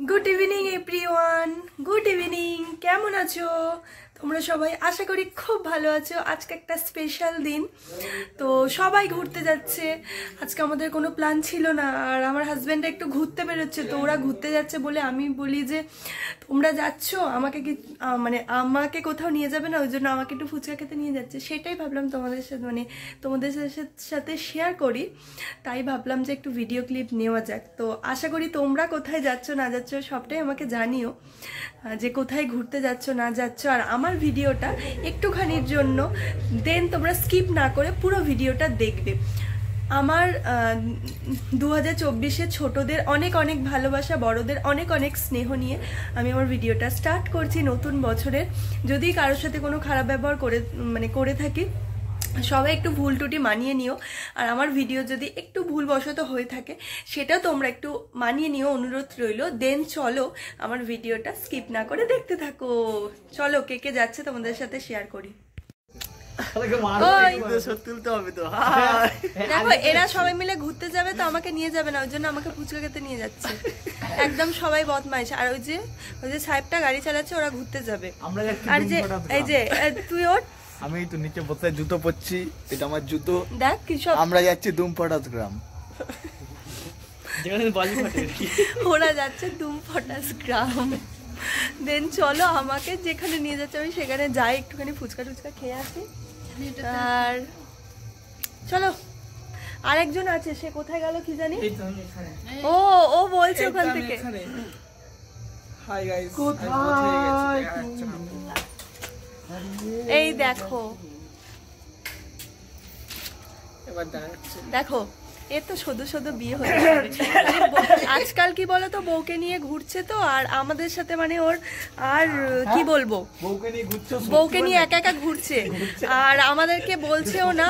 Good evening everyone good evening केमन आछो তোমরা সবাই আশা করি খুব ভালো আছো। আজকে একটা স্পেশাল দিন, তো সবাই ঘুরতে যাচ্ছে। আজকে আমাদের কোনো প্ল্যান ছিল না, আর আমার হাজবেন্ড একটু ঘুরতে বেরোচ্ছে, তো ওরা ঘুরতে যাচ্ছে বলে আমি বলি যে তোমরা যাচ্ছ, আমাকে কি আমাকে কোথাও নিয়ে যাবে না, ওই জন্য আমাকে একটু ফুচকা খেতে নিয়ে যাচ্ছে। সেটাই ভাবলাম তোমাদের সাথে তোমাদের সাথে শেয়ার করি, তাই ভাবলাম যে একটু ভিডিও ক্লিপ নেওয়া যাক। তো আশা করি তোমরা কোথায় যাচ্ছ না যাচ্ছ সবটাই আমাকে জানিও, যে কোথায় ঘুরতে যাচ্ছ না যাচ্ছ। আর আমার ভিডিওটা একটুখানির জন্য দেন তোমরা স্কিপ না করে পুরো ভিডিওটা দেখবে। আমার 2024-এ ছোটদের অনেক অনেক ভালোবাসা, বড়দের অনেক অনেক স্নেহ নিয়ে আমি আমার ভিডিওটা স্টার্ট করছি নতুন বছরের। যদি কারোর সাথে কোনো খারাপ ব্যবহার করে থাকি, সবাই একটু ভুল টুটি মানিয়ে নিও। আর আমার ভিডিও যদি একটু ভুলবশত হয়ে থাকে সেটাও তোমরা একটু মানিয়ে নিও, অনুরোধ রইল। দেন চলো আমার ভিডিওটা স্কিপ না করে দেখতে থাকো। চলো কে কে যাচ্ছে তোমাদের সাথে শেয়ার করি। দেখো এরা সবাই মিলে ঘুরতে যাবে, তো আমাকে নিয়ে যাবে না, ওই জন্য আমাকে ফুচকা খেতে নিয়ে যাচ্ছে। একদম সবাই বদমাইশ। আর ওই যে সাহেবটা গাড়ি চালাচ্ছে, ওরা ঘুরতে যাবে। আর যে এই যে তুই ওর, আমি তো নিচে বসে জুতো পরছি, এটা আমার জুতো। দেখ কি সব, আমরা যাচ্ছি দুমপটাস গ্রাম, ওরা যাচ্ছে দুমপটাস গ্রাম। দেন চলো আমাকে যেখানে নিয়ে যাচ্ছে আমি সেখানে যাই, একটুখানি ফুচকা টুচকা খেয়ে আসি। আর চলো আরেকজন আছে, সে কোথায় গেল কি জানি। ও বলছে ওখান থেকে। হাই গাইস, এই দেখো দেখো, এ তো শুধু বিয়ে হয়ে আজকাল কি বলো তো, বউকে নিয়ে ঘুরছে তো, আর আমাদের সাথে ওর আর কি বলবো, বউকে নিয়ে একা একা ঘুরছে। আর আমাদেরকে বলছেও না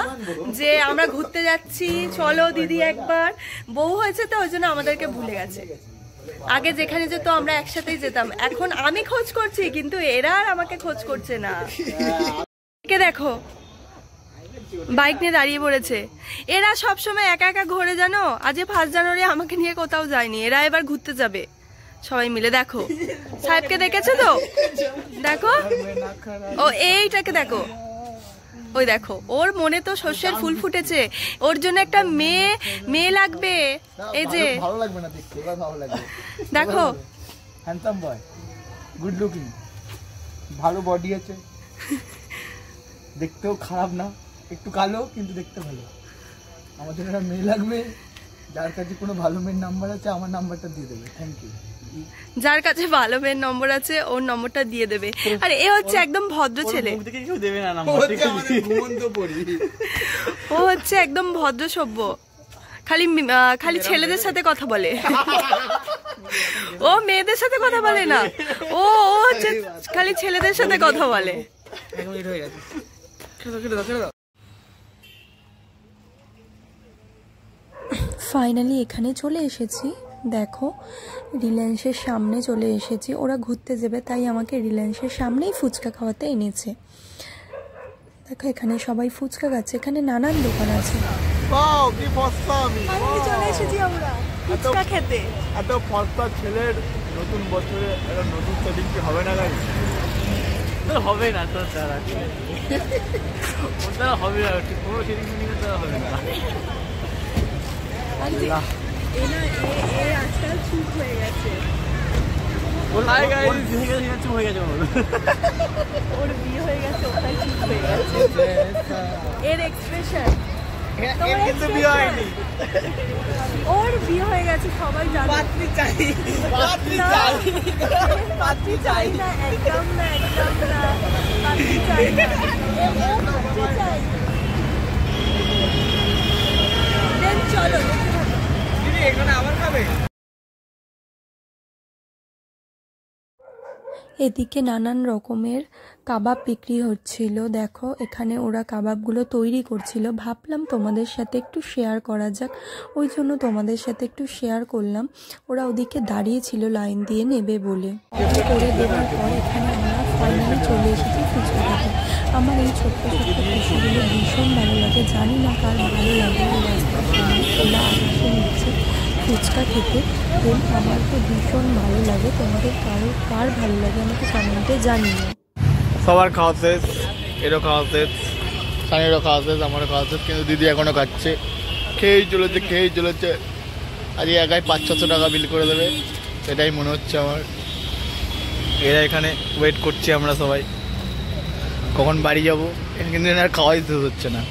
যে আমরা ঘুরতে যাচ্ছি, চলো দিদি একবার। বউ হয়েছে তো ওই জন্য আমাদেরকে ভুলে গেছে। আগে যেখানে যেত আমরা একসাথেই যেতাম, এখন আমি খোঁজ করছি কিন্তু এরা আর আমাকে খোঁজ করছে না। কে দেখো বাইক নিয়ে দাঁড়িয়ে পড়েছে। এরা সবসময় একা একা ঘোরে জানো, আজ 1 জানুয়ারি আমাকে নিয়ে কোথাও যায়নি, এরা এবার ঘুরতে যাবে সবাই মিলে। দেখো সাহেবকে দেখেছো তো, দেখো ও এইটাকে দেখো, ওই দেখো ওর মনে তো শস্যের ফুল ফুটেছে, ওর জন্য একটা মেয়ে লাগবে। এই যে ভালো লাগবে না দেখতে, এবার ভালো লাগবে। দেখো হ্যান্ডসাম বয়, গুড লুকিং, ভালো বডি আছে, দেখতেও খারাপ না, একটু কালো কিন্তু দেখতে ভালো। আমার জন্য একটা মেয়ে লাগবে, যার কাছে কোনো ভালো মেয়ের নাম্বার আছে আমার নাম্বারটা দিয়ে দেবে। Thank you. যার কাছে ভালো মেয়ের নম্বর আছে ওর নম্বরটা দিয়ে দেবে। আর এ হচ্ছে একদম ভদ্র ছেলে, ও হচ্ছে একদম ভদ্র সভ্য, খালি ছেলেদের সাথে কথা বলে, ও মেয়েদের সাথে কথা বলে না, ও হচ্ছে খালি ছেলেদের সাথে কথা বলে। ফাইনালি এখানে চলে এসেছি। দেখো রিলায়েন্সের সামনে চলে এসেছি, ওরা ঘুরতে যাবে তাই আমাকে রিলায়েন্সের সামনেই ফুচকা খাওয়াতে এনেছে। দেখো এখানে সবাই ফুচকা খাচ্ছে, এখানে নানান দোকান আছে। চলে এসেছি আমরা ফুচকা খেতে। এত ফর্সা ছেলের নতুন বছরে একটা নতুন সেটিং কি হবে না? গাইস হবে না তো, তারা ওটা হবে না, কোনো সেটিং হবে না। আজকাল চুপ হয়ে গেছে, ওর বিয়ে হয়ে গেছে, ওর বিয়ে হয়ে গেছে, ওটাই চুপ হয়ে গেছে। এর এক্সপ্রেশন, কিন্তু বিয়ে হয়নি, ওর বিয়ে হয়ে গেছে সবাই জানে। পাত্রী চাই না, একদম না, পাত্রী চাই না, চাই। দেন চলো এখানে আবার খাবে। এদিকে নানান রকমের কাবাব বিক্রি হচ্ছিল। দেখো এখানে ওরা কাবাবগুলো তৈরি করছিল, ভাবলাম তোমাদের সাথে একটু শেয়ার করা যাক, ওই জন্য তোমাদের সাথে একটু শেয়ার করলাম। ওরা ওদিকে দাঁড়িয়েছিল লাইন দিয়ে নেবে বলে। করে দেওয়ার পর এখানে আমরা ফাইনালি চলে এসেছি ফুচকা খেতে। আমার এই ছোট্ট খুশিগুলো ভীষণ ভালো লাগে, জানি না কার ভালো লাগে। রাস্তার খোলা আকাশের নিচে ফুচকা খেতে, দেন আমার তো ভীষণ ভালো লাগে। লাগে, তোমাদের কার ভালো লাগে আমাকে কমেন্টে জানিও। সবার খাওয়া শেষ, এরও খাওয়া শেষ, সানিরও খাওয়া শেষ, আমারও খাওয়া শেষ, কিন্তু দিদি এখনও খাচ্ছে, খেয়েই চলেছে। আজ একাই 500-600 টাকা বিল করে দেবে এটাই মনে হচ্ছে আমার। এরা এখানে ওয়েট করছি আমরা সবাই, কখন বাড়ি যাবো, কিন্তু এনার খাওয়াই শেষ হচ্ছে না।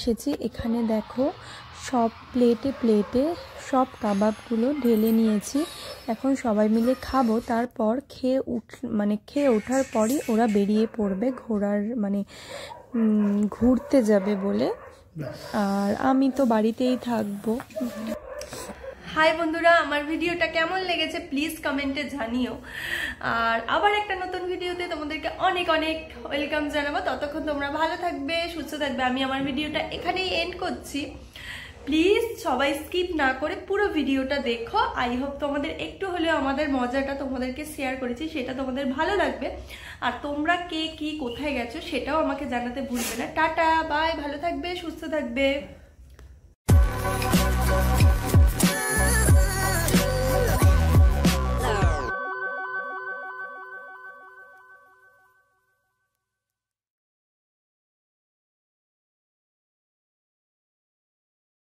এসেছি এখানে দেখো সব প্লেটে সব কাবাবগুলো ঢেলে নিয়েছি, এখন সবাই মিলে খাবো। তারপর খেয়ে ওঠার পরই ওরা বেরিয়ে পড়বে ঘুরতে যাবে বলে, আর আমি তো বাড়িতেই থাকবো। হাই বন্ধুরা, আমার ভিডিওটা কেমন লেগেছে প্লিজ কমেন্টে জানিও। আর আবার একটা নতুন ভিডিওতে তোমাদেরকে অনেক অনেক ওয়েলকাম জানাবো। ততক্ষণ তোমরা ভালো থাকবে, সুস্থ থাকবে। আমি আমার ভিডিওটা এখানেই এন্ড করছি। প্লিজ সবাই স্কিপ না করে পুরো ভিডিওটা দেখো। আই হোপ তোমাদের একটু হলেও আমাদের মজাটা তোমাদেরকে শেয়ার করেছি সেটা তোমাদের ভালো লাগবে। আর তোমরা কে কি কোথায় গেছো সেটাও আমাকে জানাতে ভুলবে না। টাটা বাই, ভালো থাকবে, সুস্থ থাকবে।